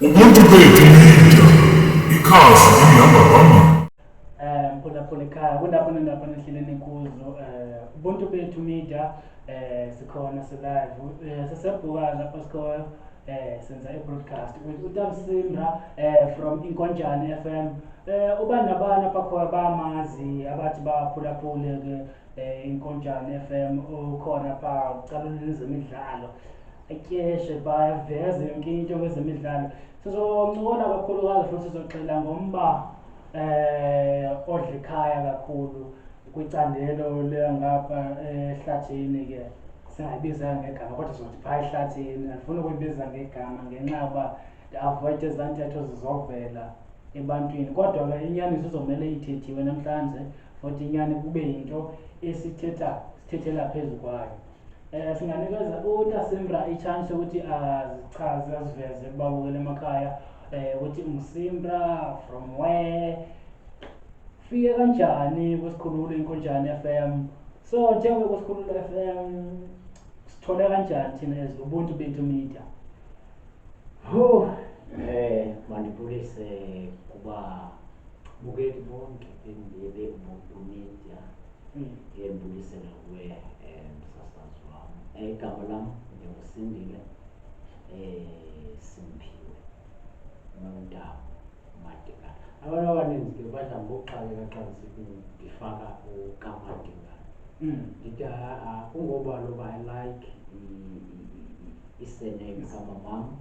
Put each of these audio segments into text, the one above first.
Ubuntu bethu media ikhasi ihamba phambili. Mphulaphula ekhaya kulapho nehleleni kuzo Ubuntu bethu media sikhona live sisebhukazi lapho sikhoyo senza i-broadcast with uTamsimra from Inkonjane FM. Uba nabana bakhoya bamazi abathi baphulaphule ke Inkonjane FM ukhona pha ucalulile ezemidlalo atyeshe bayaveze yonke into kwezemidlalo. Sizoncokola kakhulukazi futhi sizoxela ngomba odla ekhaya kakhulu kwicandelo lengapha ehlathini ke singayibiza ngegama kodwa sizothi pha ehlathini andifuna ukuyibiza ngegama ngenxa yoba avoid ezantetho zizovela ebantwini kodwa ke inyaniso izomele ithethiwe namhlanje futhi inyani kube yinto sithethela phezu kwayo. Singanikeza uTamsimra i-chance ukuthi azichaze aziveze kubabukela emakhaya ukuthi uMsimra from where fike kanjani kwesikhululo Inkonjane FM. So njengoba kwesikhululo FM sithole kanjani thina as Ubuntu bethu media? Mandibulise kuba bukeli bonke bendele Ubuntu media. Ngiyabulisa nawe msasazi wami. Igama lami ngingusindile Simphiwe Nondawo Madingana. Abantu abaninzi ke badla ngokuqala xa ngifaka uKaMadingana. Ngithi kungoba loba I like isurname kaMama,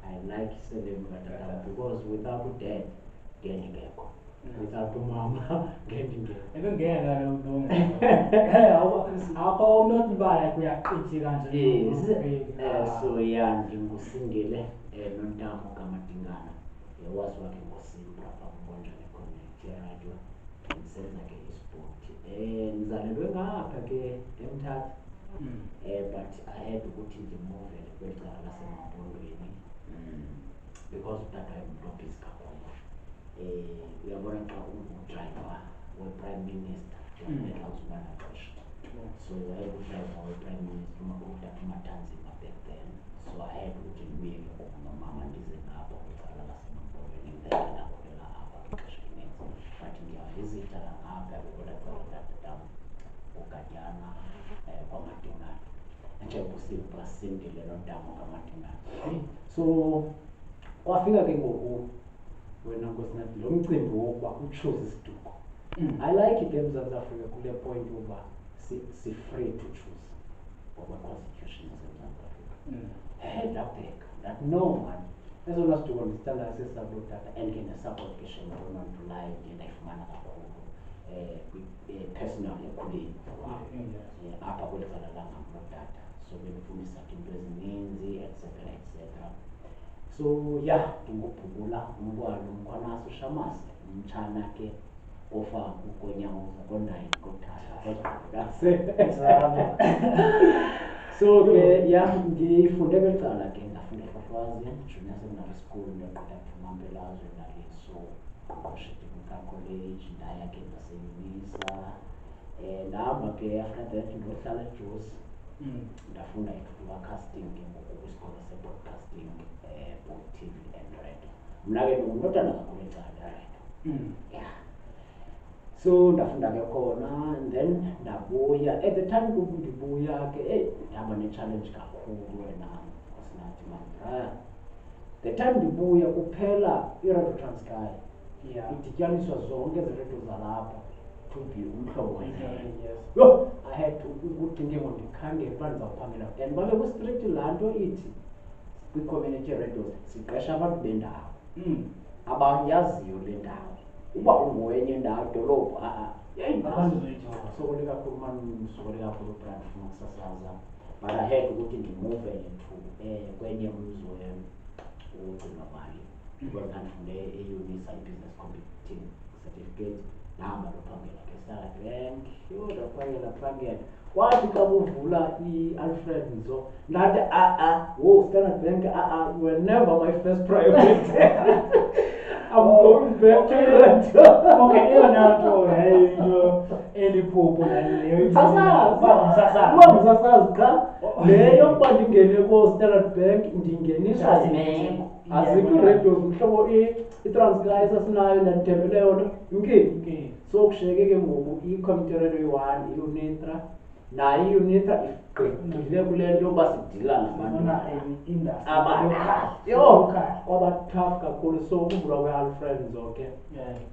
I like isurname kaTata because without dad ngiyengekho. Without mama ngiyengekho. Ebengeka lo nto. Akho unotibala kuyaqithi kanje. So ngingusindile Nondawo kaMadingana. Yawazi wakhe ngoSimbra Inkonjane Connect radio ngisenza ke isport. Ngizalelwe ngapha ke eMthatha. But I had ukuthi ngimove kwecala lasemapondweni because utata wayemlobhisi kakhulu. Uyabona xa ungudriver we-Prime Minister kufanele uzuba naxesha. So I had udriver we-Prime Minister uMakhutha Matanzima back then. So I had ukuthi ngibuye ke nomama ndize ngapha kwecala lasemapondweni ngidlalela apha ixesha elininzi. But ngiyavizitha ngapha kwela cala latata uGatyana kwaMadingana. NjengoSimphiwe Sindile Nondawo kaMadingana. So kwafika ke ngoku wena nkosinathi lo mcimbi wokuba uchoose isiduko. I like it eMzantsi Afrika kule point uba si-free to choose ngoba constitution yaseMzantsi Afrika. Ndabheka that no man esona siduko ndisithandayo sesisabotata and ke ne-support ke shem don't want to lie ndiye ndayifumana kakhulu personal ekhuleni apha kweli cala langamlotata. So bendifundisa into ezininzi etc. So ndingubhubula umntwana umkhwanaso Shamasi umtshana ke ofa ukonyawoza kondayi kothatha. So ke ngifunde kweli cala ke ndafunda eFafazwe junior secondary school ndaqeda eMampelazo ndaliso Technical College ndaya ke ngaseUNISA. Ndahamba ke after that ndohlala eJozi ndafunda i-broadcasting ngoku kwisikolo se-broadcasting both TV and radio. Mna ke ndingunothanda kakhulu ecala radio. So ndafunda ke khona and then ndabuya at the time kuba ndibuya ke ndihamba ne-challenge kakhulu wena nkosinathi man. The time ndibuya kuphela iRadio Transkei idityaniswa zonke eziredio zalapha to be umhlobo wena. I had to ukuthi ke ndikhangele xa ndizawuphangela and babe kwi-street laa nto ithi kwi-community radio siqesha abantu bendawo abayaziyo le ndawo. Uba ungowenye ndawo dolophu sokole kakhulu sokole kakhulu ubrand ufuna ukusasaza but I had ukuthi ndimove into kwenye umzi wogcina mali because ndandifunde eUNISA i-business computing certificate. Nahamba ndophangela nge-Standard Bank ndaphangela kwathi xa uvula i-Alfred Nzo ndathi Standard Bank you were never my first priority. I'm going back to that. Okay, eyona nto eliphupho naleyo Sasazi cha leyo kuba ndingene ko-Standard Bank ndingenisa Meko. azikho i-radios mhlobo i-Transkei esasinayo ndandithembele yona inkingi. So kushiyeke ke ngoku i-Community Radio yi-1 i-Unitra nayo i-Unitra igqile kule nto yoba sidila nabantu kwabathafu kakhulu. So ukuvulwa kwe-Alfred zonke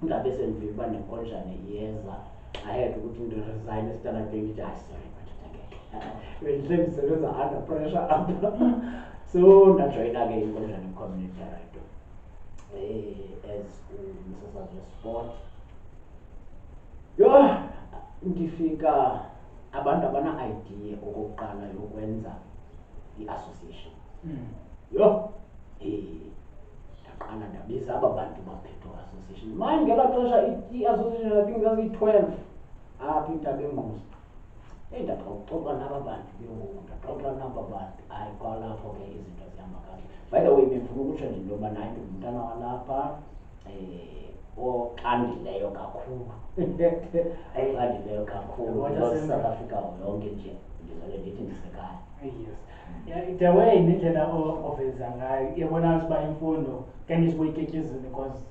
Ngabe sendivile uba nenkonjane iyeza ahead ukuthi ndiresign e-Standard Bank ndithi sorry bendihle ndisebenza under pressure apha. So ndajoyina ke inkonjane i-community radio as umsasazi wesport. Yho ndifika abantu abana-idea okokuqala yokwenza i-association. Yho ndaqala ndabiza aba bantu baphethe association. Manje ngelaa xesha i-association I think zaziyi-12 apha intaba eNgqusi. Ndaxoxa naba bantu ke ngoku ndaxoxa naba bantu hayi kwalapho ke izinto zihamba kahle. By the way bendifuna ukutsho nje into yoba naye ndingumntana walapha oxandileyo kakhulu oxandileyo kakhulu South Africa yonke nje ndizole ndithi ndisekhaya. Yes. The way nindlela oveza ngayo iyabonakala uba imfundo kanti siboyiketyezile because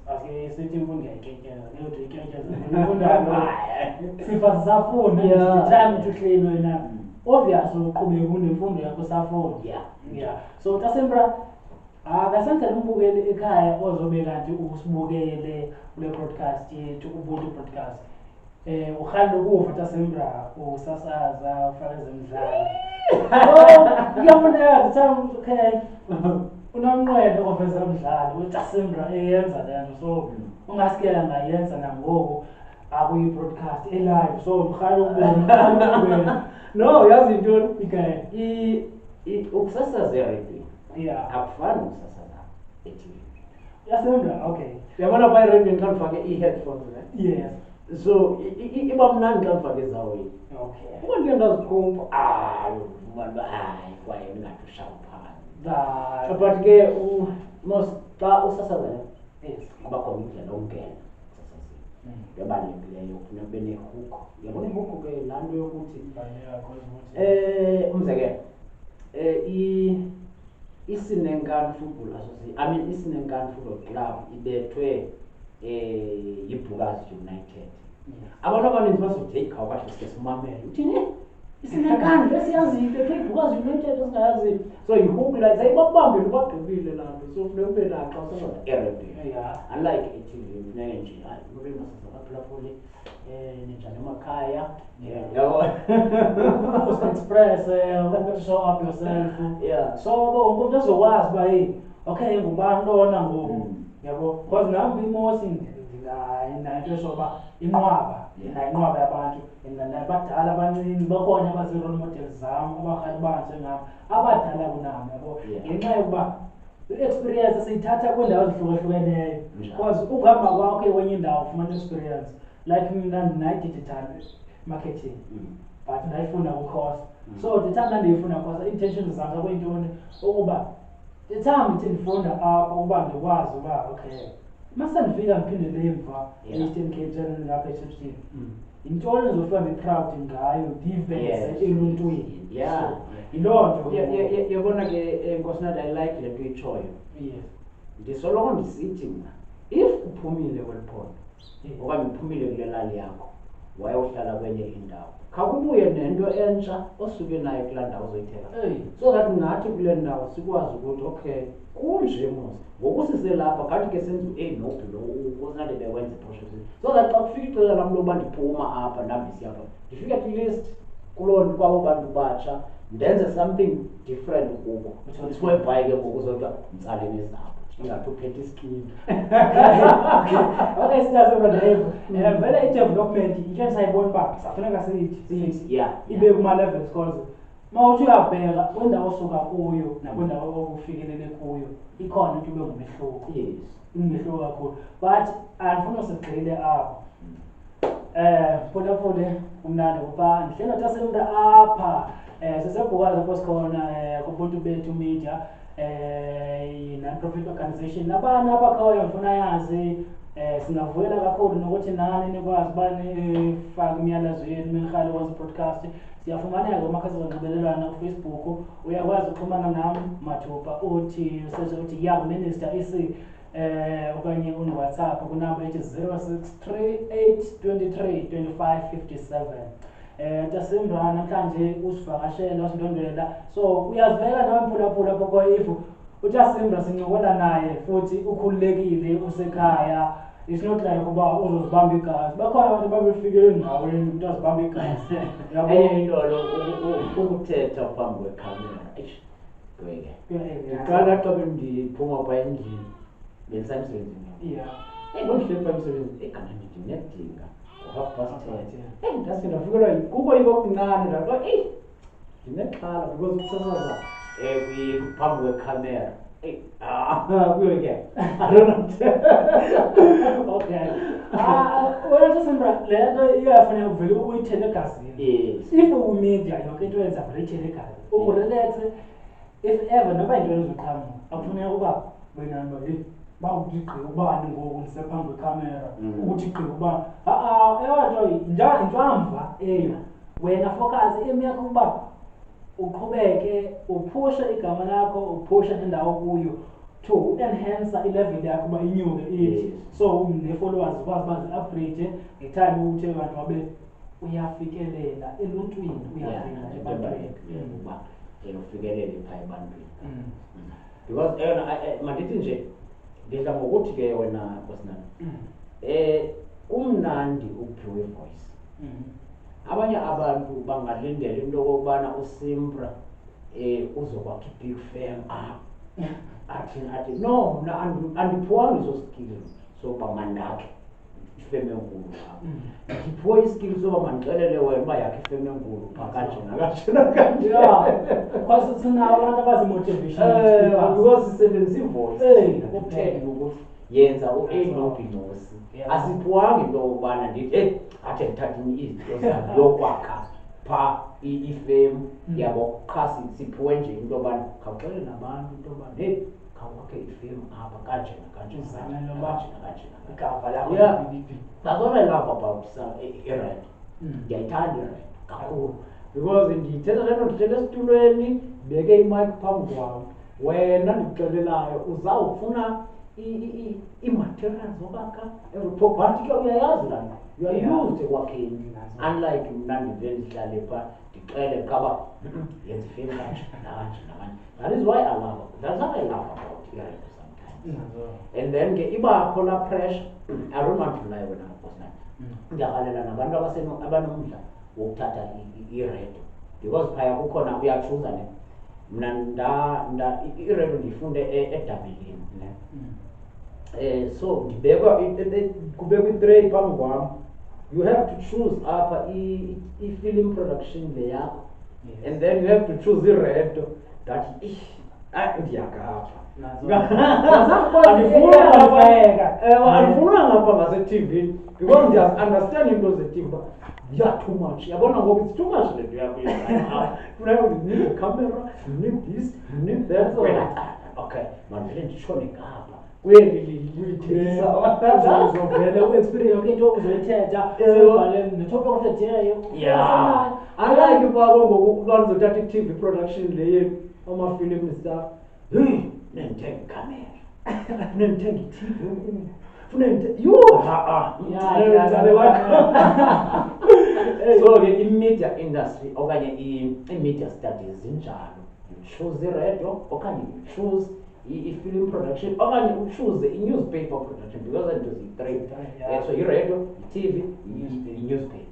asithi imfundo iyayiketyeza leyo nto iketyeza imfundo sifa sisafunda the time to train wena obvious uqhubeka unemfundo yakho safunda. So tasembra akasenzela umbukeli ekhaya ozobe kanti usibukele kule broadcast yethu ubuntu broadcast ukhanda ukuva tasembra usasaza ufaka ezemidlalo. Kuyafuneka time okay unomnqweno oveza umdlalo utasembra eyenza lento so ungasikela ngayenza nangoku akuyi-broadcast e-live so ukhanda ukubona no yazi intoni ukusasaza eredio akufani ukusasaza e-TV. Tasembra okay uyabona phaa eredweni xa ndifake ii-headphones yes so iba mnandi xa ndifake ezaweni. okay Uba ndiye ndazikhupha hayi kwaye ndingathi ushawuphana but ke most xa usasazayo kuba khona indlela ongena usasazeni ebalulekileyo kufuneka ube nehuko. Uyabona ihuko ke laa nto yokuthi umzekelo iSinenkan Football Association iSinenkan Football Club ibethwe yiBukazi United. Abantu abaninzi bazothi khawukahle sike simamele uthini iSinenkan lesiyaziyo ibethwe yiBukazi United esingayaziyo. So ihook like sayibabambile bagqibile laa nto so funeka ube naxa usasaza eredio unlike e-TV funeka nje ube masasaphula phule ninjani emakhaya express show up yourself so wonke umuntu azokwazi uba okay ngubani lona ngoku yabo because nami imosi ndinayo soba inqwaba inqwaba yabantu nabadala abancini bakhona abazii-role models zam abarhali banje ngam abadala kunami yabo ngenxa yokuba i-experience siyithatha kwiindawo ezihlukahlukeneyo because ukuhamba kwakho kwenye indawo ufumana i-experience like mina ndinayi-digital marketing but ndayifunda kwi-course so the time ndandiyifunda course intention zam zakuyintoni ukuba the time ndithi ndifunda apha ukuba ndikwazi uba okay masendifika ndiphindele emva e-Eastern Cape ngapha eShepstone yintoni endizofika ndi-proud ngayo ndiyiveze eluntwini yiloo nto yabona ke nkosinathi I like le nto itshoyo. ndisoloko ndisithi mna if uphumile kweli phondo okanye uphumile kule lali yakho waye uhlala kwenye indawo khawubuye nento entsha osuke nayo kulaa ndawo uzoyithela so that nathi kule ndawo sikwazi ukuthi okay kunje mos ngoku siselapha kanti ke senza u-A no-B lo nkosinathi bekwenza i-project so that xa kufika ixesha lam loba ndiphuma apha ndambisiyapha ndifike at least kwabo bantu batsha ndenze something different kubo whereby ke ngoku zodwa mtsaleni zabo ingathi uphethe iskini. Okay sitazobadaivo vele i-development into esayibona uba safuneka siyithi ibe kuma-levels cause mawuthi uyabheka kwindawo osuka kuyo nakwindawo okufikelele kuyo ikhona into ube ngumehluko ingumehluko kakhulu but andifuna sigxile apho phulaphule umnandi kuba ndihlelo tasemntu apha sisebhukazi apho sikhona kubuntu bethu media non-profit organization nabantu abakhoyo ngifuna yazi Singavuyela kakhulu nokuthi nani nikwazi uba nifake imiyalezo yenu menihale kwenza podcast. Siyafumaneka kumakhasi zonxibelelwano kuFacebook, uyakwazi ukuxhumana nami Mathupha uthi usethi Young Minister EC, okanye WhatsApp kunamba ethi 0638232557. Tasimbra namhlanje usivakashela wasindondela, so uyazivela nawe mphulaphula poko if uTasimbra sincokola naye futhi ukhululekile usekhaya. It's not like uba uzozibamba igazi, bakhona abantu babefike endaweni umuntu azibamba igazi. enye into lo ukuthetha phambi kwekhamera gweke ndiqala xa bendiphuma pha endlini bendisemsebenzini bondihleli pha emsebenzini egama ndithi ndinedinga ngo-10:30 ndase ndafikelwa kukho ikokuncane ndakuba ndinexhala because ukusasaza phambi kwekhamera kuyo ke I don't know. Okay. Wena Tasimbra, le nto iyafuneka uvele uyithele egazini. Yes. If umedia yonke into yenza vele ithele egazini, urelaxe. If ever noba into ezoqhamuka akufuneka uba wena bawuthi gqi ubani ngoku ndisephambi kwekhamera ukuthi gqi ubani. Eyanto intwamva wena focus emyakho ukuba uqhubeke uphushe igama lakho, uphushe indawo kuyo to enhance i-level yakho uba inyuke ithi. So ne-followers ukwazi uba zi-upgrade ngetime ukuthi abantu babe uyafikelela eluntwini, uyafikelela ebantwini. Uba ufikelele phaa ebantwini because eyona mandithi nje ndidla ngokuthi ke wena Nkosinani kumnandi uphiwe voice. Abanye abantu bangalindela into yokubana uSimbra uzokwakha i-big firm athi no mna andiphiwanga izo skills sokuba mandakhe ifirm enkulu apha. Ndiphiwe iskills soba mandixelele wena uba yakhe ifirm enkulu phaa kanje. Because sinawo abantu abazimotivation Because sisebenzisa ivoice ukuthetha ukuthi yenza u-A no B no C. Asiphiwanga into yokubana ndithi athe ndithathe izinto zami yokwakha phaa ifirm yabo. Qha siphiwe nje into yobana khawuxelele nabantu into yobana heyi khawukwakhe ifirm apha kanje nakanje igava lakho. That's what I love about i-rent. Ndiyayithanda i-rent kakhulu because ndiyithetha le nto ndihlele esitulweni ndibeke imike phambi kwam, wena ndikuxelelayo uzawufuna i-materials zokwakha but ke uyayazi laa nto uyayiuse ekwakheni. Unlike mna ndivele ndihlale phaa ndixele qaba yenza ifirm kanje nakanje nakanje. That is why I love it. That's what I love about i-rent sometimes. And then ke ibakho laa pressure. I don't want to lie wena Nkosinani. Ndiyakrhalela nabantu abanomdla wokuthatha iredo because phaya kukhona uyachuza ne. Mna iredo ndiyifunde eDabelini ne. So ndibekwa kubekwa i-tray phambi kwam. You have to choose apha i-film production le yakho, and then you have to choose iredo that ndiyakapha. Andifuna ngapha ngase-TV because ndiyazi-understand into ze-TV uba too much. Yabona ngoku it's too much le nto yakho you need a camera, you need this, you need that. Okay, mandivele nditshone ngapha uzovele u-experience yonke into uzoyithetha sebhale ne-topic of the day. Unlike ubabo ngoku loo nto zothatha i-TV production le yethu amafilimu stuff. Nendithenga ikamera, nendithenga i-TV so ke i-media industry okanye i-media studies zinjalo. You choose i-radio okanye you choose i-film production okanye uchoose i-newspaper production because into zi-three. So i-radio, i-TV, i-newspaper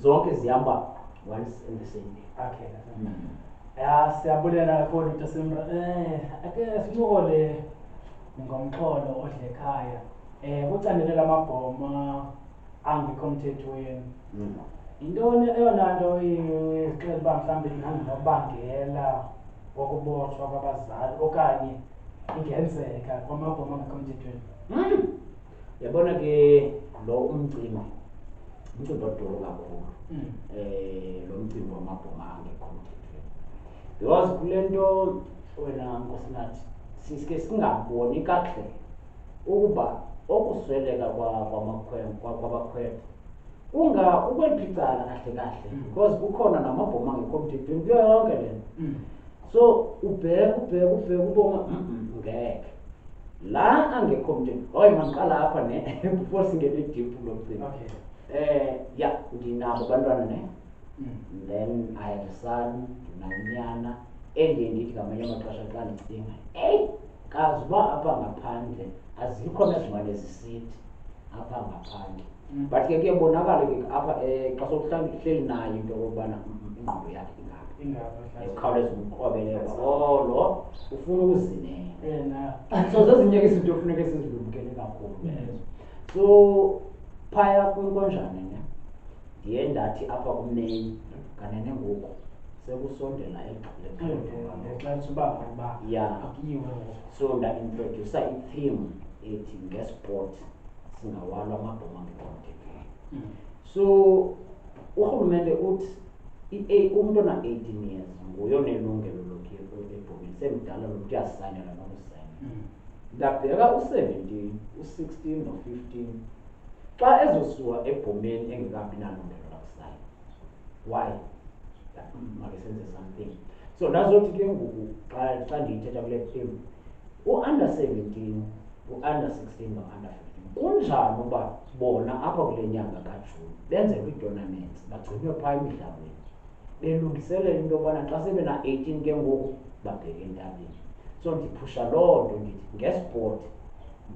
zonke zihamba once in the same day. Okay. Siyabulela kakhulu Tasimbra. Ake sincokole ngomxholo odle ekhaya. Kucandelela amabhoma angekho emthethweni. Intoni eyona nto ixela uba mhlawumbe ingangunobangela wokubotshwa kwabazali okanye ingenzeka kwamabhoma angekho emthethweni? Yabona ke lo umcimbi oduru kakhulu. Lo mcimbi wamabhoma angekho emthethweni because kule nto wena Nkosinathi sisike singaboni kakuhle ukuba okusweleka kwabakhwetha ukweliphi icala kahle kahle because kukhona namabhoma angekho mthethweni kuyo yonke le nto. So ubheke ubona ngeke la angekho mthethweni. Hoyi mandiqala apha ne before singene deep lokugcina. Yeah, ndinabo abantwana ne. Then I have a son, ndinanyana endiye ndithi ngamanye amaxesha xa ndicinga kazi uba apha ngaphandle azikho nezimali ezisithi apha ngaphandle. But ke kuyabonakala ke apha xa sokuhleli nayo into yokubana ingqondo yakhe ingaphi ukhawuleza umkrobeleka lo ufuna ukuzinela. So zezinye ke izinto kufuneka sizilumkele kakhulu lezo. So phaya kwinkonjane ne ndiye ndathi apha kumneni kanene ngoku sekusondela so nda-introducer i-theme ethi ngesport singawalwa amabhoma angekho mthethweni. So urhulumente uthi umntu ona-18 years nguye onelungelo lokhe ebhomeni, semdala lo mntu uyasayinela nokusayina. Ndabheka u-17, u-16 no-15 xa ezosuka ebhomeni engekabi nalungelo lakusayina. Why? Makesenze something. So ndazothi ke ngoku xa ndiyithetha kule theme u-under 17, u-under 16 no-under 15 kunjani uba bona apha kule nyanga kaJuni benzelwe ii-tournaments bagcinwe phaa emidlalweni belungiselela into yobana xa sebena-18 ke ngoku babheke entabeni. So ndiphusha loo nto ndithi ngesport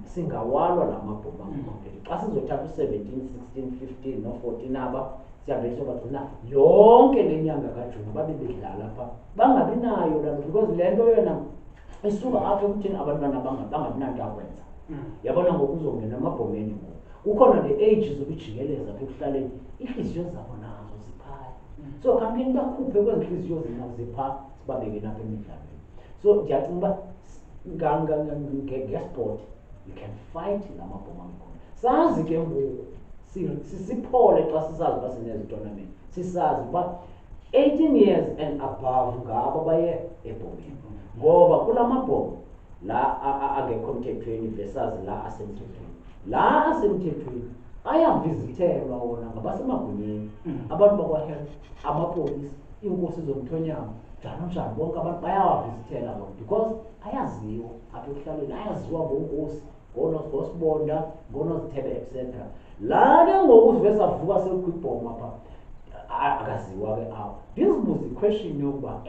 singawalwa la mabhoma angekho. Xa sizothatha u-17, 16, 15 no-14 aba siyabhekisa bagcina yonke le nyanga kaJuni babe bedlala phaa bangabi nayo laa nto because le nto yona isuka apha ekutheni abantwana bangabi nanto yakwenza. Yabona ngoku uzongena amabhomeni ngoku kukhona le age zokujikeleza apha ekuhlaleni iintliziyo zabo nazo ziphaya. So khampeni bakhuphe kwezi ntliziyo zinazo ziphaa sibabeke napha emidlalweni. So ndiyacinga uba ngesport you can fight la mabhoma angekho. Sazi ke ngoku siphole xa sisazi uba sinezi-tournament sisazi uba 18 years and above ngabo baye ebhomeni ngoba kula mabhoma la angekho mthethweni versus la asemthethweni. La asemthethweni ayavizithelwa wona ngabasemagunyeni, abantu bakwa-health, amapolisa, iinkosi zomthonyama njalo njalo bonke abantu bayawavizithela lo because ayaziwa apha ekuhlaleni, ayaziwa ngoonkosi, ngoosibonda, ngoonozithebe etc. La ke ngoku sive savuka sekukwibhoma pha akaziwa ke apho. Ndizibuza iquestion yokuba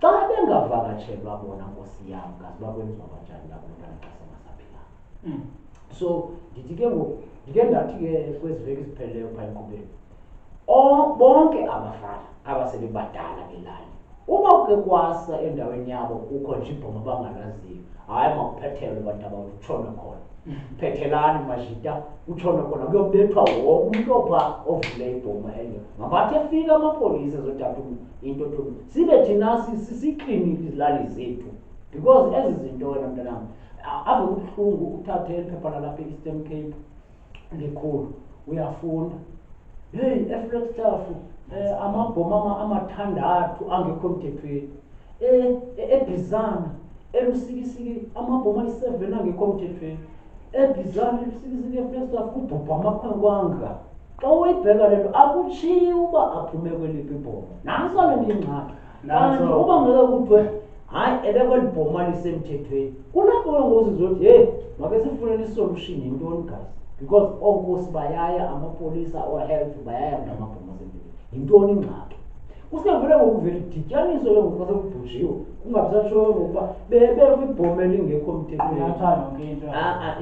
xa bengavakatshelwa bona nkosi yam ngazi uba kwenziwa kanjani labo bantwana xa sengasaphilanga. So ndithi ke ngoku ndike ndathi ke kwezi veki zipheleleyo phaa enkqubeni bonke abafana abasebebadala belali uba ke kwasa endaweni yabo kukho nje ibhoma bangalaziyo, hayi makuphethelwe bantu abawuthi utshone khona. Phethelani majita utshone khona kuyobethwa wonke umntu ophaa ovule ibhoma enye. Ngabathi efika amapolisa ezothatha into thumi sibe thina siklinile izilali zethu because ezi zinto wena mntanam ave kubuhlungu uthathe iphepha lalapha e-Eastern Cape likhulu uyafunda eFlagstaff amabhoma amathandathu angekho mthethweni, eBizana elusikisiki amabhoma ayi-7 angekho mthethweni, eBizana elusikisiki eFlagstaff kubhubha amakhwenkwana. Xa uyibheka le nto akutshiyi uba aphume kweliphi ibhoma. Nantso le nto ingxaki kanti uba ngeke kuthiwe hayi ebekweli bhoma lisemthethweni kulapho ke ngoku sizothi make sifunele isolution yintoni guys because oonkosi bayaya, amapolisa o-health bayaya kula mabhoma asemthethweni. Yintoni ingxaki? Kusekuvele ngokuvela idityaniswe ke ngoku sekubhujiwe kungabisatshoyo ngokuba bebekwibhoma elingekho mthethweni.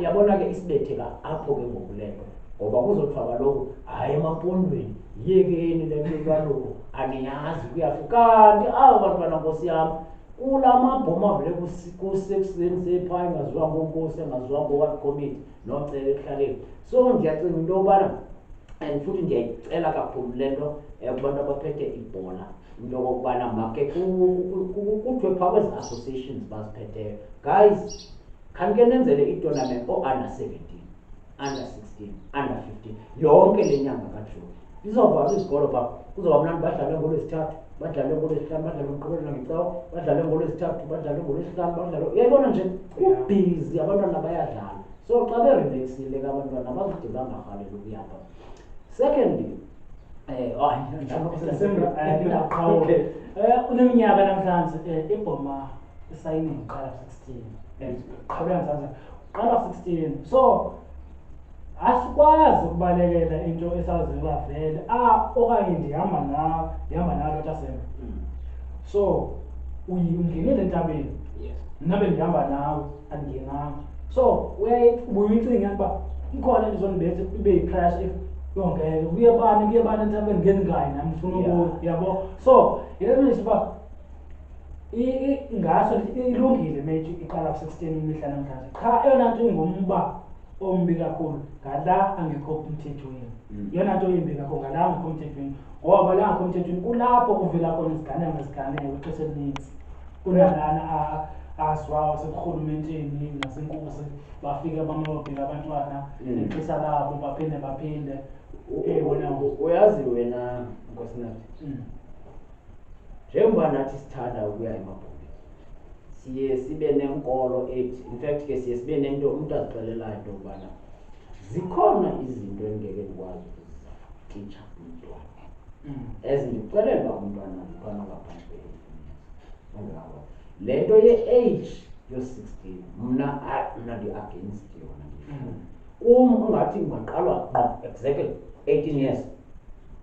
Yabona ke isibethe apho ke ngoku le nto ngoba kuzothiwa kaloku hayi emampondweni yiyekeni le nto kaloku aniyazi kuyafika. Kanti aba bantwana nkosi yam kula mabhoma avele kusekuseni sephaa engaziwa ngonkosi engaziwa ngowathi committee nocela ekuhlaleni. So ndiyacinga into yobana and futhi ndiyayicela kakhulu le nto kubantu abaphethe ibhola into yokokubana make kuthiwe phaa kwezi associations baziphetheyo guys khanike nenzele itournament o-under 17, under 16, under 15 yonke le nyanga kaJuni. Izawuvala izikolo phaa kuzoba mnandi badlale ngoLwezithathu, badlale ngoLwesihlanu, badlale ngoMgqibelo nangeCawa, badlale ngoLwezithathu, badlale ngoLwesihlanu, badlale uyayibona nje kubhizi abantwana bayadlala. So xa berelaxile ke abantwana abazide bangarhaleli ukuyapha. Secondly, uneminyaka namhlanje ibhoma isayinini uqala 16 qhabela mzansi uqala 16 so asikwazi ukubalekela into esaziwa vele okanye ndihamba nalo tasemba so ungenile entabeni nabe ndihamba nawe andingenanga so uyicinga ukuba ikhona into zonibethe ibe yi-crash if yongeke kuye bani entabeni ngengayi nami ndifuna ukuyo yabo so yilento uba ngaso ilungile mate iqala 16 imihla namhlanje qha eyona nto ingumba ombi kakhulu ngala angekho kumthethweni yona nto imbi kakhulu ngala angekho kumthethweni ngoba la angekho kumthethweni kulapho kuvela khona iziganeko ixesha elininzi kunalana asiwayo seburhulumenteni nasenkosi bafike bamabheka abantwana ixesha labo baphinde uyazi wena Nkosinathi njengoba nathi sithanda ukuya emabhokeni siye sibe nenkolo ethi in fact ke siye sibe nento umuntu azixelelayo into yokubana zikhona izinto engeke ndikwazi ukuzititsha umntwana ezindixelela uba umntwana zikhona ngaphandle kwe-18 le nto ye-age yo-16 mna ndi-against yona ungathi maqalwa exactly 18 years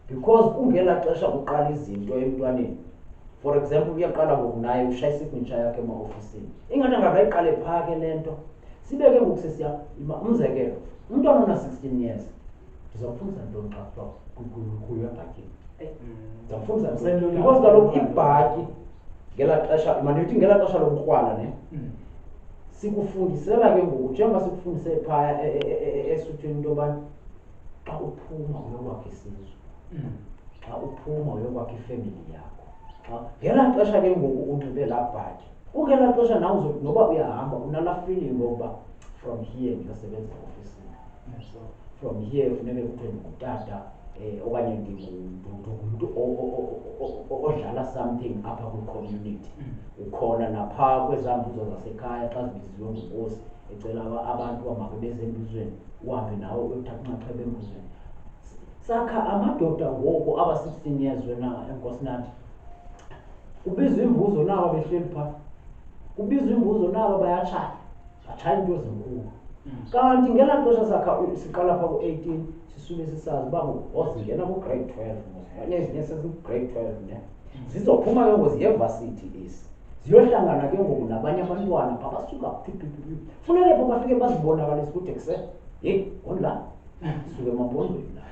because kungela xesha kuqala izinto emntwaneni. For example, uyaqala ngokunaye ushaya isignature yakhe ema-ofisini ingathi angakayiqale phaa ke le nto sibeke ngoku sesiya umzekelo umntwana ona-16 years ndizawufundisa ntoni xa kuthiwa kuyo ebhakini ndizawufundisa because kaloku ibhaki ngela xesha mandithi ngela xesha lokukrwala ne sikufundisela ke ngoku njengoba sikufundise phaya esuthwini into yobana xa uphuma uyokwakha isizwe xa uphuma uyokwakha ifemily yakho ngela xesha ke ngoku unxibe laa bhaki ungela xesha nawe uzothi noba uyahamba unalaa feeling yokuba from here ndiyosebenza ofisini from here funeke kuthiwe ndingutata okanye ndingumntu odlala something apha kwi-community ukhona naphaa kwezaa mbuzo zasekhaya xa zibiziwe nguNkosi ecela abantu bamake bezembizweni uhambe nawe uyothatha inxaxheba embuzweni sakha amadoda ngoku aba-16 years wena Nkosinathi kubizwa imbuzo nabo behleli phaa kubizwa imbuzo nabo bayatshaya into ezinkulu kanti ngela xesha sakha siqala phaa ku-18 sisuke sisazi uba zingena ku-grade 12 okanye ezinye sezi-grade 12 ne zizophuma ke ngoku ziye-varsity ezi ziyohlangana ke ngoku nabanye abantwana phaa basuka funeke pho bafike bazibonakalise ukuthi ekuseni onla suke emabondweni la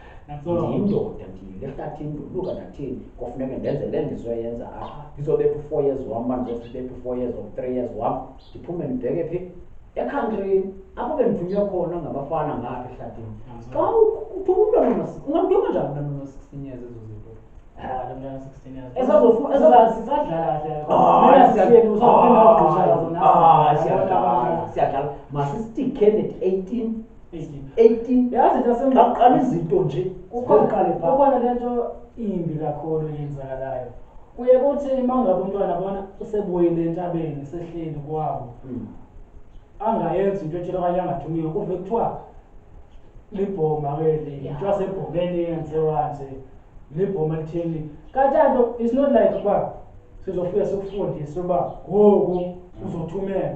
ndiyindoda ndiyilehlathini ndoluka nathini kofuneke ndenze le ndizoyenza apha ndizobetha u-4 years wam uba ndizobetha u-4 years or 3 years wam ndiphume ndibheke phi ekhantrini apho bendithunywe khona ngabafana ngapha ehlathini xa uthuba umntwana ungamntuka njani umntwana ona-16 years ezo zinto siyadlala masisitikheni at 18 yazi qaqala izinto nje kukhona le nto imbi kakhulu yenzakalayo kuye kuthi uma ngabe umntwana bona usebuyile entabeni sehleli kwabo angayenzi into ethile okanye angathumiwe kuve kuthiwa libhoma ke into yasebhomeni eyenziwa nje libhoma litheni kanti it's not like uba sizofika sikufundise uba ngoku uzothumela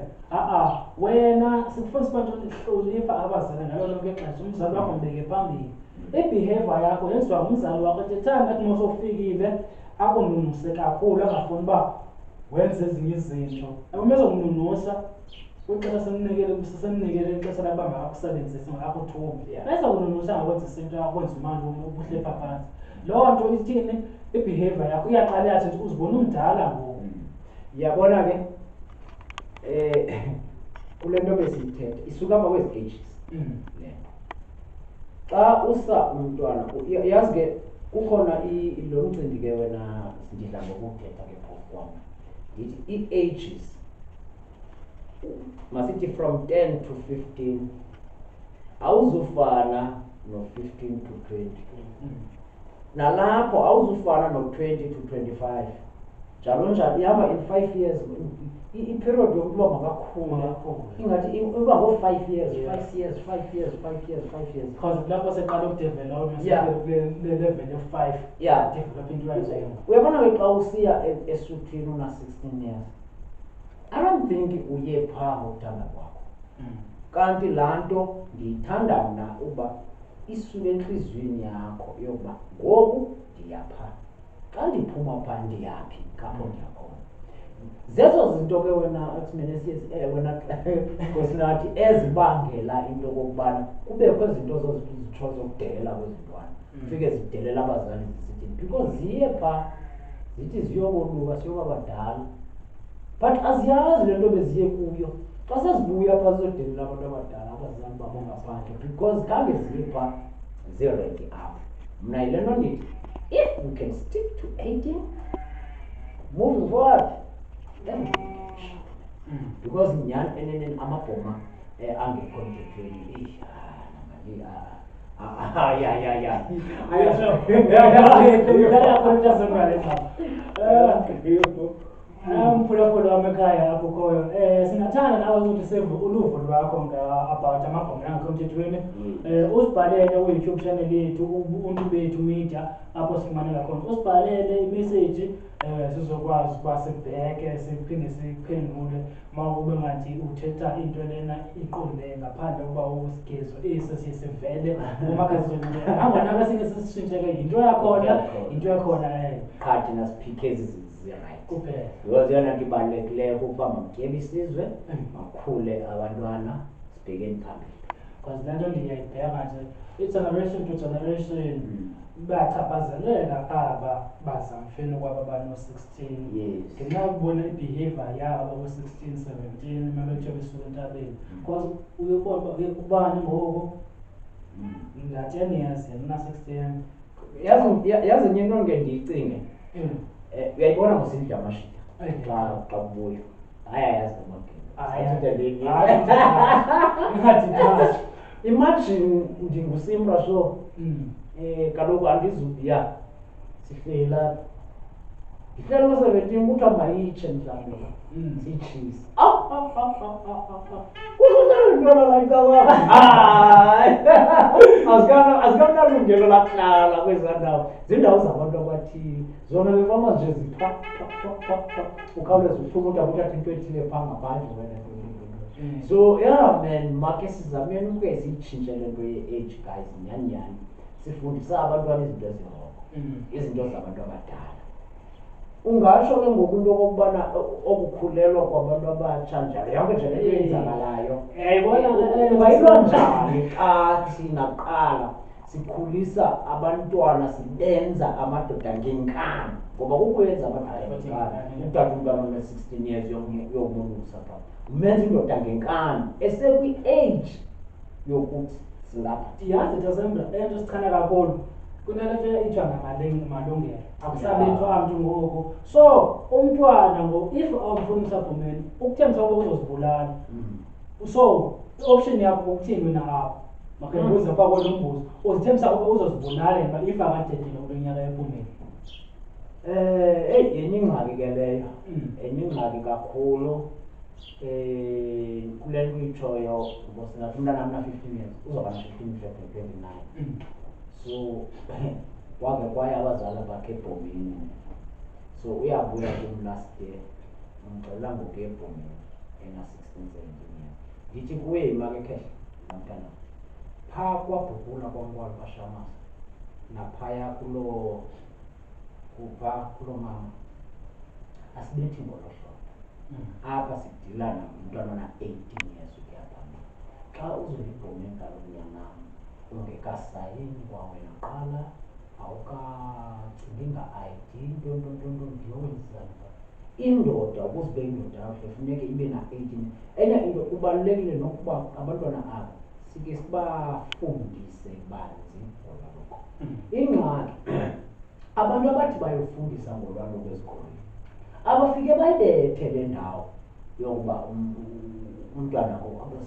wena sikufundisa uba hlonipha abazali ngalo lonke ixesha umzali wakho mbeke phambili i-behavior yakho yenziwa ngumzali wakho ethethanga athi mosofikile akununuse kakhulu angafuni uba wenze ezinye izinto abemezokununusa kwixesha semnikele ixesha lakuba makakusebenzise makakuthume bese kununusa angakwenza into akwenza imali ubuhle phaa phantsi loo nto ithini i-behavior yakho iyaqala yathi uzibona umdala ngoku yabona ke kule nto besiyithetha isuka apha kwezi ages le nto xa usa umntwana yazi ke kukhona lo mcimbi ke wena ndidla ngokuthetha ke phofu kwam ndithi ii-ages masithi from 10 to 15 awuzufana no-15 to 20 nalapho awuzufana no-20 to 25 njalo njalo ihamba in 5 years i-period yokuba makakhule ingathi iba ngo-5 years 5 years 5 years 5 years 5 years because lapho seqala ukudevelopha Yeah. level of 5 Yeah. develop into yayo. uyabona-ke xa usiya esuthini una-16 years I don't think uye phaa ngokuthanda kwakho kanti laa nto ndiyithanda mna uba isuke entliziyweni yakho yokuba ngoku ndiyaphaa xa ndiphuma phaa ndiyaphi kapho ndiyakhona zezo zinto ke wena eximene wena kwesinathi ezibangela into okokubana kubekho izinto zozitsho zokudelela kwezintwana fike zidelela abazali zisithi because ziye phaa zithi ziyokoluka siyoba badala but aziyazi le nto beziye kuyo xa sezibuya phaa zizodelela abantu abadala abazali babo ngaphandle because khange ziye phaa ziredi apho mna yile nto ndithi if we can stick to 18 moving forward then because nyhani eneneni amabhoma angekho mthethweni Mphulaphula wami ekhaya apho khoyo. Singathanda nawe ukuthi seve uluvo lwakho about amabhoma angekho emthethweni. Usibhalele ku-YouTube channel yethu Ubuntu Bethu Media apho sifumaneka khona. Usibhalele imessage sizokwazi ukuba sibheke siphinde siphendule uma kube ngathi uthetha into lena iqonde ngaphandle kokuba usigezo esi sivele umakhazini. Nangona kasinge sisishintsheke into yakhona qha thina siphikhe ezi zirayithi kuphela. because yona nto ibalulekileyo ukuba makutyebe isizwe makhule abantwana sibhekeni phambili Because le nto ndiyayibheka nje i-generation to generation bayachaphazeleka aba bazamfeni kwaba bano-16 Yes. ngenxa yokubona i-behavior yabo abo-16 17 uma bethiwe besuka entabeni because uye ubani ngoku la-10 years yena 16 yazi enye into nge ndiyicinge uyayibona ngosindla amashita xa kubuya hayi ayazi ingathi imagine ndingusimpra so kaloku andizubiya sihlela ndihleli ko-17 kuthiwa mayitshe mhlawumbi siyitshise kuzosalintwana layicabanga azikamnalungelo lakuhlala kwezaa ndawo ziindawo zabantu abathile zona befama nje zipha ukhawuleza uphuma uthi akuthatha into ethile phaa ngaphandle wena so yeah man make sizameni uke siyitshintshe le nto ye-age guys nyani sifundisa abantwana izinto eziroko izinto zabantu abadala ungatsho ke ngoku into okokubana okukhulelwa kwabantu abatsha njalo yonke nje le nto yenzakalayo ungayilwa njani xa thina kuqala sikhulisa abantwana sibenza amadoda ngenkani ngoba kukuyenza amadoda ngenkani utata umntwana one-16 years yokumulusa phaa umenza indoda ngenkani esekwi-age yokuthi silapha yazi December into sichana kakhulu kunalento ithiwa ngamalungelo akusabethwa mntu ngoku so umntwana if awumfuni usabhomeni ukuthembisa ukuba uzozibulala so i-option yakho ukuthini wena apho makendibuze phaa kwelo mbuzo uzithembisa ukuba uzozibulala but if akadedile kulo nyaka ephumeni yenye ingxaki ke leyo enye ingxaki kakhulu kule nto uyitshoyo ngosingathi umntana mna 15 years uzoba na 15 February 29 so kwake kwaye abazali bakhe ebhomeni so uyabuya kum last year ngicela ngoku ebhomeni ena-16 17 years ndithi kuye imake khehla namntana phaa kwabhukula kwamkwalo bashamasa naphaya kuloo mama asibethi ngolo hlobo apha sidila nomntwana ona-18 years ukuya phambili xa uzolibhomeni kaloku nyanam ungekasayini kwawena qala awukacingi nga-ID ntontontonto ndiyowenzani indoda ukuzibeka indoda kakuhle funeke ibe na-18 enye into kubalulekile nokuba abantwana abo sike sibafundise banzi ngolwaluko ingxaki abantu abathi bayofundisa ngolwaluko ezikolweni abafike bayibethe le ndawo yokuba umntwana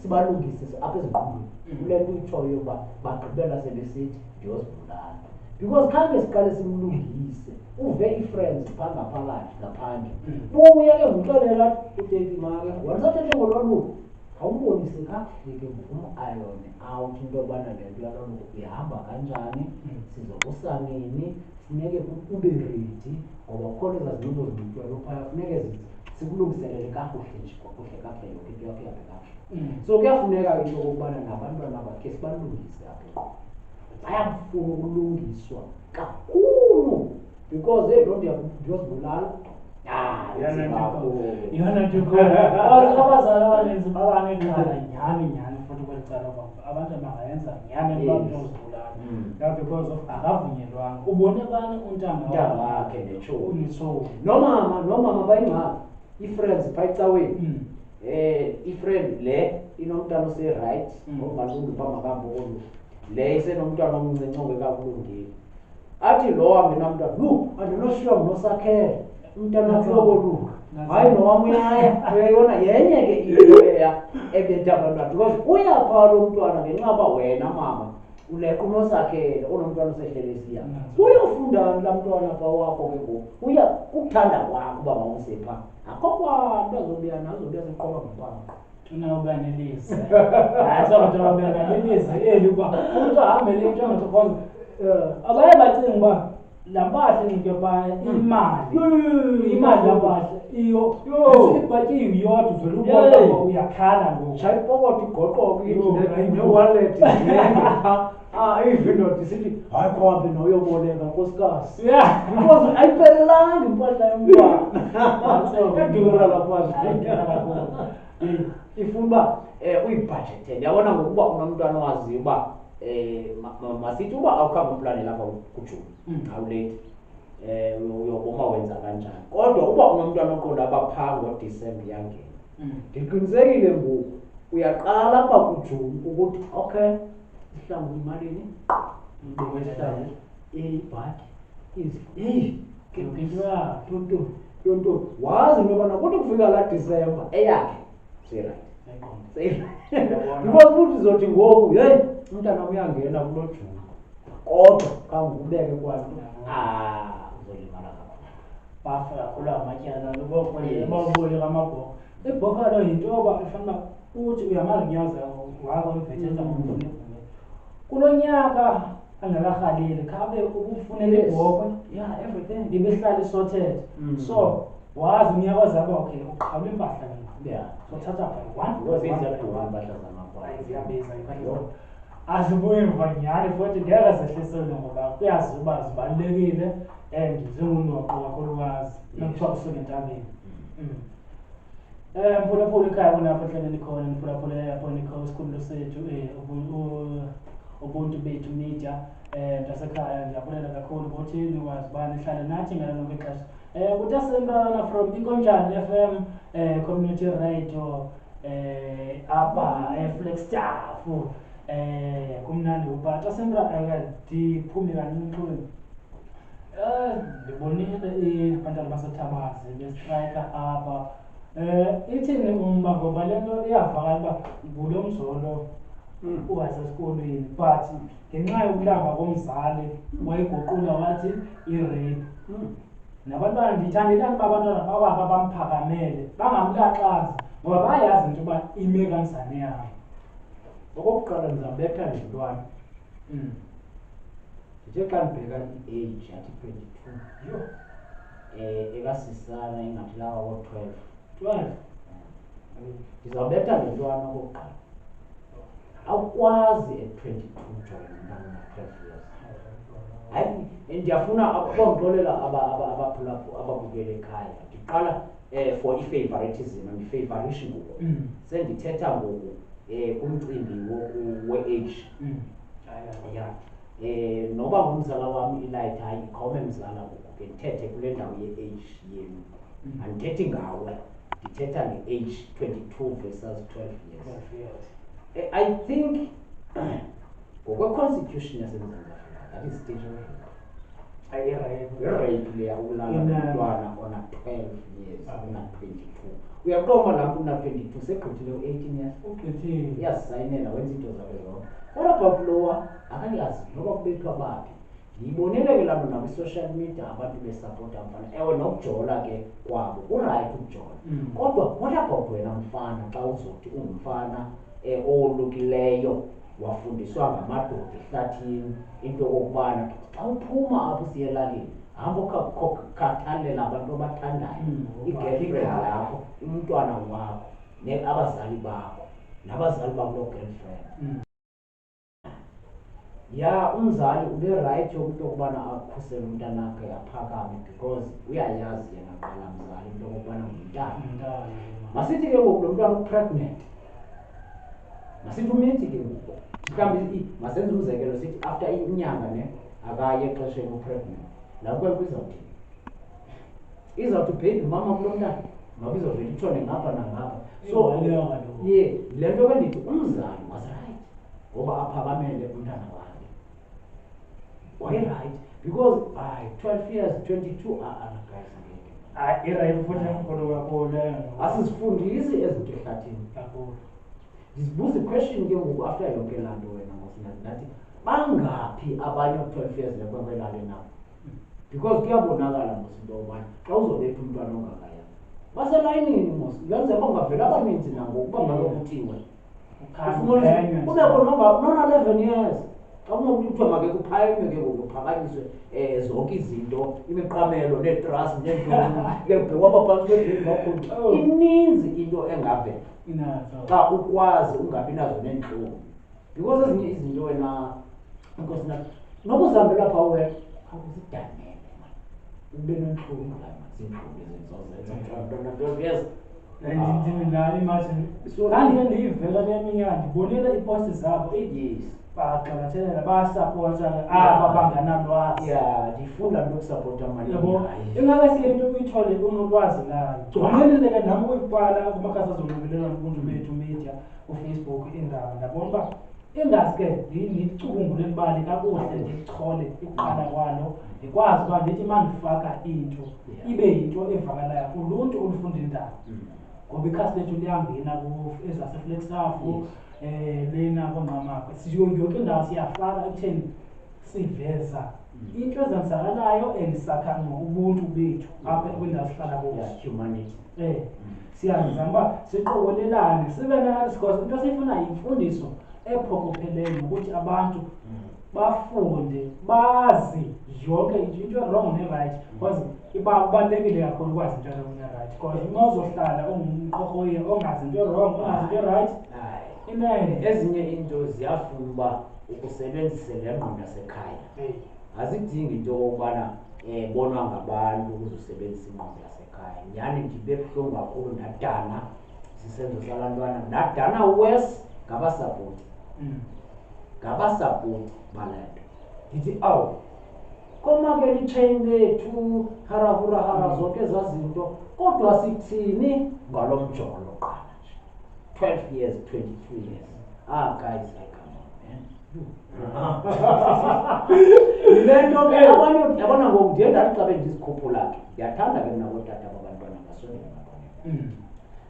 sibalungise apha ezingqondweni kule nto itshoyo yokuba bagqibela sebesithi ndiyozibulala because khange siqale simlungise uve i-friends phakaphakathi ngaphandle buya ke ngixelela uTeti make wanisathethe ngolwaluko awumbonise kakuhle ke umu-ayone out into yobana le nto yaloluko ihamba kanjani sizokusa nini funeke ube ready ngoba kukhona ezazinto zimntwana uphaya funeke sikulungiselele kakuhle nje kakuhle kakuhle yonke into yakho ihambe kakuhle so kuyafuneka into okokubana nabantwana bakhe sibalungise apho bayafuna ukulungiswa kakhulu because loo nto ndiyozibulala yona nto abazali abaninzi babanexhala nyhani futhi kweli cala kwabo abantu bangayenza nyhani abantu ozibulala because of akavunyelwanga ubone bani untanga wakhe netshomi nomama bayingxaki i-friends phayicaweni i-friend le inomntwana ose-right ongalungi phamakampolo le isenomntwana omncinci ongekakulungeli athi lo angenamntwana andinoshiwa ngunosakhela umntwana aflokolunga hayi nowam uyayibona yenye ke into eya ebetha abantwana because uyaphaa lo mntwana ngenxa uba wena mama uleqa unosakhela onomntwana osehlelesiya uyofundani laa mntwana pha wakho ke ngoku uya kukuthanda kwakho uba mawusepha akho kwanto azobuya nazobuya seqoba ngaphanqa unawubanelise hayi sokuthi ababanelise eli uba umntu ahambe le nto angathokoza abaye bacinga uba la mpahla ngike phaya imali lapahla iyo ibhatyiwe yodwa uvele ubona uyakhala ngoku shayipokotho igoqoke ne-wallet ivindoda isithi hayi khambe noyoboleka nkosikazi because ayiphelelanga impahla yomntwana idura lapahla ifuna uba uyibhajethele yabona ngokuba unomntwana owaziyo uba masithi uba awukhambe umplane lapha kujuni awulate uyoboma wenza kanjani kodwa uba unomntwana oqonda abaphaa ngoDisemba iyangena ndiqinisekile ngoku uyaqala apha kujuni ukuthi okay ihlangu imalini ibhaki yonto wazi into yobana kuthi kufika laa Disemba eyakhe serayithi because futhi zothi ngoku heyi umntana uyangena kulo juni kodwa kangubeke kwanto uzolimala kakhulu bafa kakhulu amatyala bawuboleka amabhoko ibhokalo yinto yoba ifana uthi uyamalinyaza wakho imvethetha ngomvunevume kulo nyaka angakahaleli khabe ukufunela ibhokwe everything ndibehlala isorted so wazi unyaka ozaba okay uqhawula impahla sothatha azibuye mva nyhani futhi ngeke zehlisele ngoba kuyazi uba zibalulekile and zingunoqo kakhulukazi nakuthiwa kusuke entabeni mphulaphula ekhaya kulapho ehleleni khona mphulaphula yapho isikhululo sethu ubuntu bethu media mntasekhaya ndiyabulela kakhulu bothini wazi uba nihlale nathi ngalo lonke ixesha kutasembrana from Inkonjane FM community radio apha Flagstaff kumnandi uphatha sembra ndiphume kancinci ndibonile abantwana basethabazi bestrike apha ithini umba ngoba le nto iyavakala uba ngulo mzolo wasesikolweni but ngenxa yokulamba komzali wayiguqula wathi i-rape nabantwana ndithandela uba abantwana bawapha bamphakamele bangamlaxazi ngoba bayazi into yoba ime kanjani yabo okokuqala ndizabetha ndintwana ndithe xa ndibheka i-age yathi 22 ekasisana ingathi lawa ko-12 ndizawubetha ndintwana okokuqala awukwazi at 22 join umntana una-12 years hayi ndiyafuna bongixolela abaphulaphula ababukele ekhaya ndiqala for i-favoritism andifavorishi ngoku sendithetha ngoku kumcimbi we-age noba ngumzala wami ilight hayi khawume mzala ngoku ke ndithethe kule ndawo ye-age yenu andithethi ngawe ndithetha nge-age 22 versus 12 years I think ngokwe-constitution yaseMzantsi Afrika that is stage of rape leya ukulala umntwana ona 12 years una 22 uyaqoma lapho una 22 segqithile u-18 years iyazisayinela wenza into zabe zonke kodwa bhabhulowa akayazi noba kubethwa baphi Yibonile ke laa nto nakwi-social media abantu besapota mfana. Ewe nokujola ke kwabo urayithi ukujola. Kodwa what about wena mfana xa uzothi ungumfana owolukileyo wafundiswa ngamadoda ehlathini into okokubana xa uphuma apho usiya elalini hamba ukhathalela abantu abathandayo, i-girlfriend yakho, umntwana wakho, abazali bakho nabazali bakuloo girlfriend. Ya umzali ube right yokuthi okubana akhusele umntanakhe aphakame because uyayazi yena qala mzali into okubana ngumntana. Masithi ke ngoku lo mntwana upregnant, masithi umithi ke ngoku mhlawumbi masenze umzekelo sithi after inyanga akaye exesheni upregnant, laa kwekho izawuthini? Izawuthi baby mama kulo mntana mabizovele itshone ngapha nangapha. So ye le nto ke ndithi umzali was right ngoba aphakamele umntana wakhe. Why right? Because 12 years, 22 guys. Irayithi futhi emkhulu kakhulu. Asizifundisi ezinto ehlathini. Ndizibuza i-question ke ngoku after yonke laa nto wena ngosinathi ndathi bangaphi abanye 12 years lekwenkwelale nabo? Because kuyabonakala mos into yobana xa uzobetha umntwana ongakaya baselayinini mos kuyenzeka ungavela abaninzi nangokuba malokuthiwe kubekho nona-11 years. Xa kunokuthi kuthiwa make kuphayeme ke ngoku kuphakanyiswe zonke izinto, imiqamelo neetrasi neentoni kubhekwa abaphantsi kwedini ininzi into engavela xa ukwazi ungabi nazo neentlungu. Because ezinye izinto wena inkosina noba uzihambela phaa wena awuzidanele mani ube neentlungu ziintlungu yes. Imagine kandike ndiyivela le minyaka ndibonile iiposti zabo bagxalathelele basapota aba banganalwazi. Ndifunda nokusapota mali. Yabo ingake siyento uyithole unolwazi layo. Ngicela ke nami ukuyibhala kumakhasi azonxibelelwano kubuntu bethu media uFacebook indaba ndabona uba ingazi ke ndicubungule libali kakuhle ndichole iqala kwalo ndikwazi uba ndithi mandifaka into ibe yinto evakalayo kuluntu olufunda indaba. Ngoba ikhasi lethu liyangena ezaseflexaf lena konqamakwe yonke indawo siyafaka ekutheni siveza into ezenzakalayo and ubuntu bethu apha kwindawo sihlala kuzo. Humanity. Siyazama uba siqokolelane sibe nathi because into esiyifunayo yimfundiso ephokopheleyo ukuthi abantu bafunde bazi yonke into wrong ne-right because ibalulekile kakhulu ukwazi into ne-right because unozohlala ungumqhogoyi ongazi into wrong ongazi into right ezinye into ziyafuna uba ukusebenzise le ngqondo yasekhaya. Azidingi into yokokubana bonwa ngabantu ukuze usebenzise ingqondo yasekhaya. Nyhani ndibe buhlungu kakhulu ndadana sisenzo salaa ntwana ndadana wes ngabasapoti bala nto ndithi awu koma ke litshayini lethu harahurahara zonke ezaa zinto kodwa sithini ngalo mjolo qala nje 12 years 22 years guys like come on man. Yile nto ke abanye yabona ngoku ndiye ndathi xa bendizikhuphula ke ndiyathanda ke nakotata babantwana ngasondela ngabanye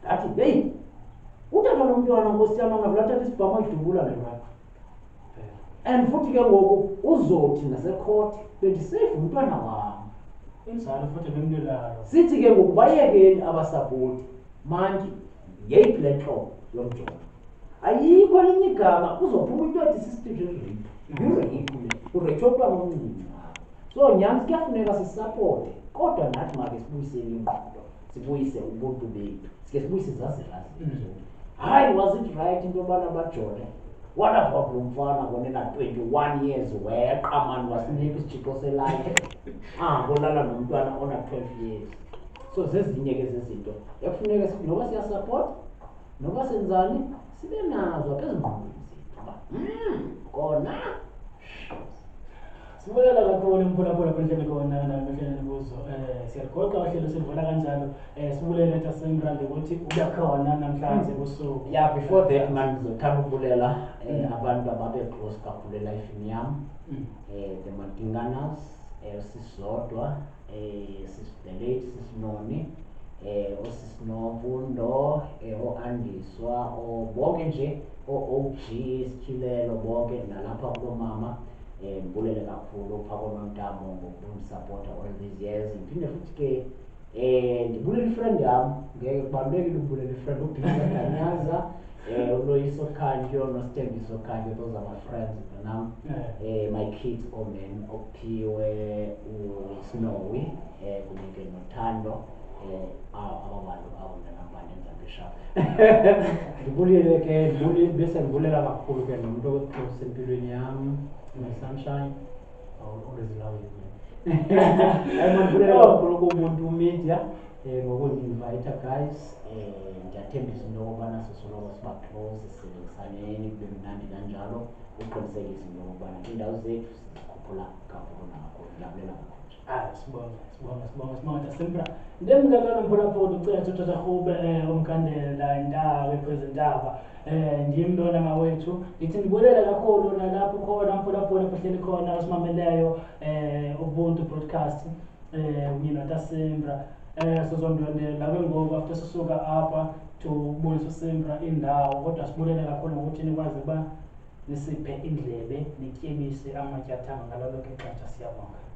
ndathi heyi utata lo mntwana nkosi yam angavela thatha isibhama idubula le lwakhe. And futhi ke ngoku uzothi nasekhoti bendiseyiva umntwana wam inzalo futhi bemlelayo. Sithi ke ngoku bayekeni abasapoti manje yeyiphi le ntlobo yomjono ayikho linye igama uzophuma into ethi sistration rape ureyiphe umntwana omncinci wakho. So nyani kuyafuneka sisapote kodwa nathi make sibuyisele ingqondo sibuyise ubuntu bethu sike sibuyise zazelazi hayi was it right into yobana bajole. What about lo mfana konena 21 years weqa mani wasinika isijixo selayife ngolala nomntwana ona 12 years. So zezinye ke zezinto ekufuneka noba siyasapota noba senzani sibe nazo apha ezingqondweni zethu kona. Sibulela kakhulu mphulaphula kwenhlelo khona namehleleni kuzo. Siyaligoqa uhlelo silivula kanjalo. Sibulele nathi asemrande ukuthi uyakhona namhlanje kusuku. Yeah, before that man ngizothanda ukubulela abantu ababe close kakhulu elifini yami. The Matinganas, sisodwa, sisidelete, sisinoni, osisinomfundo, o-Andiswa, bonke nje, o-OG, Sichilelo bonke nalapha kulo mama. Ngibulele kakhulu uPhako Nontamo ngokungisupporta all these years. Ngiphinde futhi ke ndibulela ifriend yami, ngeke kubalulekile ukubulela ifriend uBhisa Danyaza, uLoyiso Khanyo noSithembiso Khanyo, those are my friends nami. My kids omen ophiwe uSnowy kunike noThando ababantu awunanambani enza ngibulile ke bese ngibulela kakhulu ke nomuntu oclose empilweni yami, my sunshine. I will always love you, man. Ngibulele kakhulu kumuntu media ngokungi-invite guys. Ngiyathembisa into yokubana sisoloko siba close, sisebenzisaneni kube mnandi kanjalo, uqinisekise into yokubana iindawo zethu sizikhuphula kakhulu nakakhulu. Ngiyabulela kakhulu. Sibonga Simpra. Ndemngakana mphulaphula ucela uthatha khube umkhandela indaba ephezendaba. Ndim lona mawethu. Ngithi ndibulela kakhulu nalapho khona mphulaphula bahleli khona abasimameleyo Ubuntu broadcast Simpra. Sizondwendela ke ngoku after sisuka apha to kubonisa Simpra indawo, kodwa sibulela kakhulu ngokuthi nikwazi ukuba nisiphe indlebe nityebise amatyathanga ngalo lonke ixesha. Siyabonga.